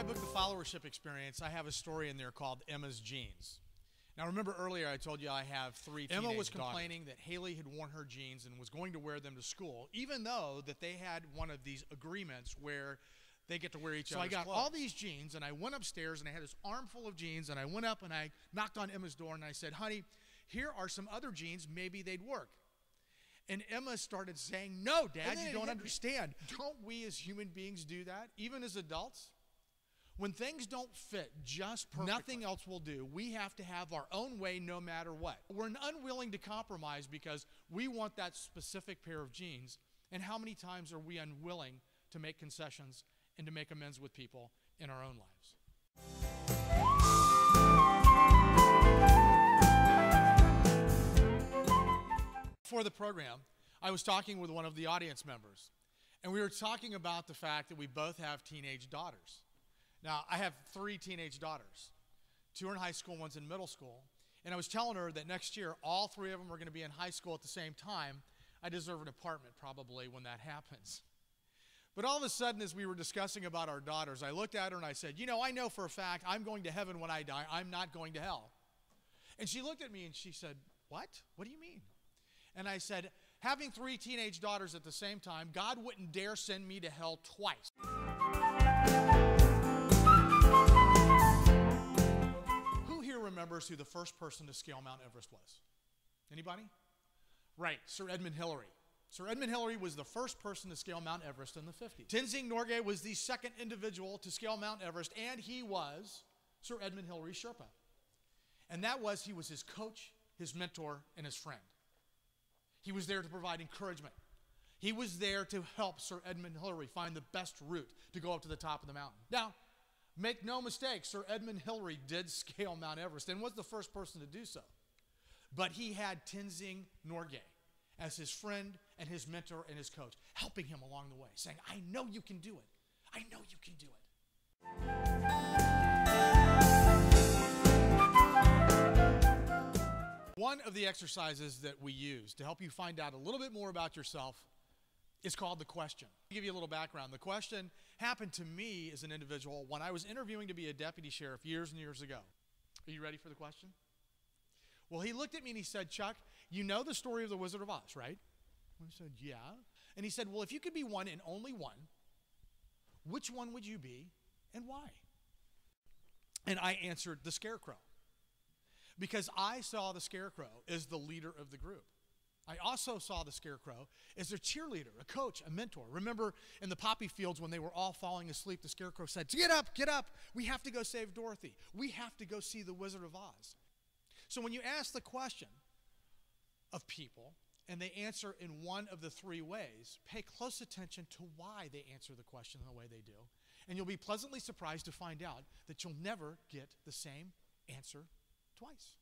book, The Followership Experience, I have a story in there called Emma's Jeans. Now, remember earlier I told you I have 3 teenage daughters. Emma was complaining that Haley had worn her jeans and was going to wear them to school, even though that they had one of these agreements where they get to wear each other's clothes. So I got all these jeans, and I went upstairs, and I had this armful of jeans, and I went up, and I knocked on Emma's door, and I said, honey, here are some other jeans. Maybe they'd work. And Emma started saying, no, Dad, you don't understand. Don't we as human beings do that, even as adults? When things don't fit just perfectly, nothing else will do. We have to have our own way no matter what. We're unwilling to compromise because we want that specific pair of jeans. And how many times are we unwilling to make concessions and to make amends with people in our own lives? Before the program, I was talking with one of the audience members, and we were talking about the fact that we both have teenage daughters. Now, I have 3 teenage daughters. 2 are in high school, 1's in middle school. And I was telling her that next year, all 3 of them are going to be in high school at the same time. I deserve an apartment probably when that happens. But all of a sudden, as we were discussing about our daughters, I looked at her and I said, you know, I know for a fact I'm going to heaven when I die. I'm not going to hell. And she looked at me and she said, what? What do you mean? And I said, having 3 teenage daughters at the same time, God wouldn't dare send me to hell twice. Who here remembers who the first person to scale Mount Everest was? Anybody? Right, Sir Edmund Hillary. Sir Edmund Hillary was the first person to scale Mount Everest in the 50s. Tenzing Norgay was the second individual to scale Mount Everest, and he was Sir Edmund Hillary's Sherpa. And that was, he was his coach, his mentor, and his friend. He was there to provide encouragement. He was there to help Sir Edmund Hillary find the best route to go up to the top of the mountain. Now, make no mistake, Sir Edmund Hillary did scale Mount Everest and was the first person to do so. But he had Tenzing Norgay as his friend and his mentor and his coach, helping him along the way, saying, I know you can do it. I know you can do it. One of the exercises that we use to help you find out a little bit more about yourself is called the question. I'll give you a little background. The question happened to me as an individual when I was interviewing to be a deputy sheriff years and years ago. Are you ready for the question? Well, he looked at me and he said, Chuck, you know the story of the Wizard of Oz, right? I said, yeah. And he said, well, if you could be one and only one, which one would you be and why? And I answered the Scarecrow, because I saw the Scarecrow as the leader of the group. I also saw the Scarecrow as a cheerleader, a coach, a mentor. Remember in the poppy fields when they were all falling asleep, the Scarecrow said, get up, we have to go save Dorothy. We have to go see the Wizard of Oz. So when you ask the question of people and they answer in one of the 3 ways, pay close attention to why they answer the question the way they do. And you'll be pleasantly surprised to find out that you'll never get the same answer twice.